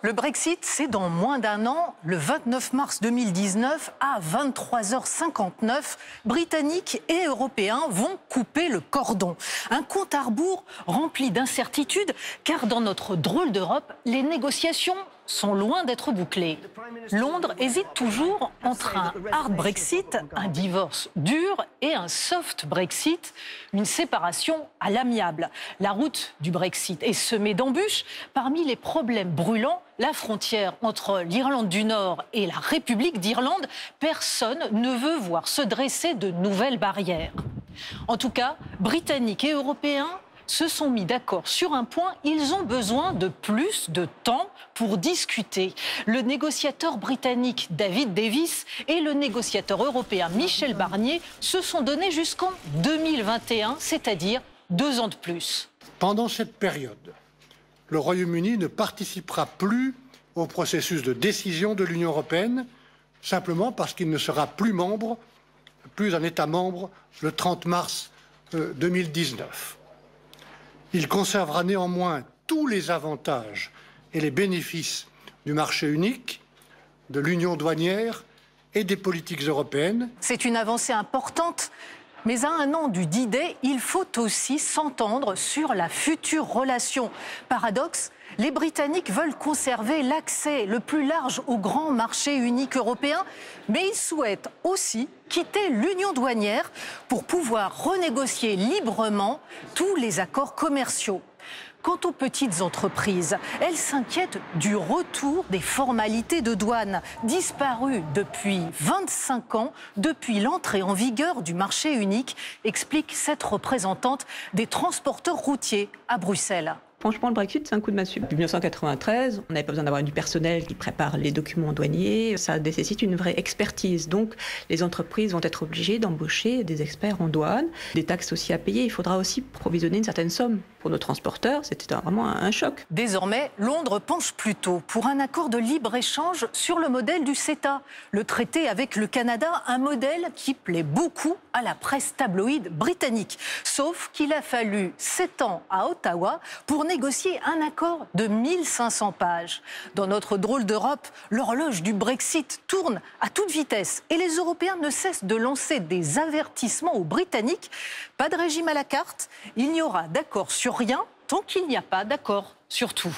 Le Brexit, c'est dans moins d'un an, le 29 mars 2019, à 23h59, Britanniques et Européens vont couper le cordon. Un compte à rebours rempli d'incertitudes, car dans notre drôle d'Europe, les négociations sont loin d'être bouclées. Londres hésite toujours entre un hard Brexit, un divorce dur, et un soft Brexit, une séparation à l'amiable. La route du Brexit est semée d'embûches. Parmi les problèmes brûlants, la frontière entre l'Irlande du Nord et la République d'Irlande, personne ne veut voir se dresser de nouvelles barrières. En tout cas, Britanniques et Européens se sont mis d'accord sur un point, ils ont besoin de plus de temps pour discuter. Le négociateur britannique David Davis et le négociateur européen Michel Barnier se sont donnés jusqu'en 2021, c'est-à-dire 2 ans de plus. Pendant cette période, le Royaume-Uni ne participera plus au processus de décision de l'Union européenne, simplement parce qu'il ne sera plus un État membre le 30 mars 2019. Il conservera néanmoins tous les avantages et les bénéfices du marché unique, de l'union douanière et des politiques européennes. C'est une avancée importante, mais à un an du D-Day, il faut aussi s'entendre sur la future relation. Paradoxe, les Britanniques veulent conserver l'accès le plus large au grand marché unique européen, mais ils souhaitent aussi quitter l'union douanière pour pouvoir renégocier librement tous les accords commerciaux. Quant aux petites entreprises, elles s'inquiètent du retour des formalités de douane, disparues depuis 25 ans, depuis l'entrée en vigueur du marché unique, explique cette représentante des transporteurs routiers à Bruxelles. Franchement, le Brexit, c'est un coup de massue. Depuis 1993, on n'avait pas besoin d'avoir du personnel qui prépare les documents douaniers. Ça nécessite une vraie expertise. Donc, les entreprises vont être obligées d'embaucher des experts en douane, des taxes aussi à payer. Il faudra aussi provisionner une certaine somme pour nos transporteurs. C'était vraiment un choc. Désormais, Londres penche plutôt pour un accord de libre-échange sur le modèle du CETA. Le traité avec le Canada, un modèle qui plaît beaucoup à la presse tabloïde britannique. Sauf qu'il a fallu 7 ans à Ottawa pour négocier un accord de 1500 pages. Dans notre drôle d'Europe, l'horloge du Brexit tourne à toute vitesse et les Européens ne cessent de lancer des avertissements aux Britanniques. Pas de régime à la carte, il n'y aura d'accord sur rien tant qu'il n'y a pas d'accord sur tout.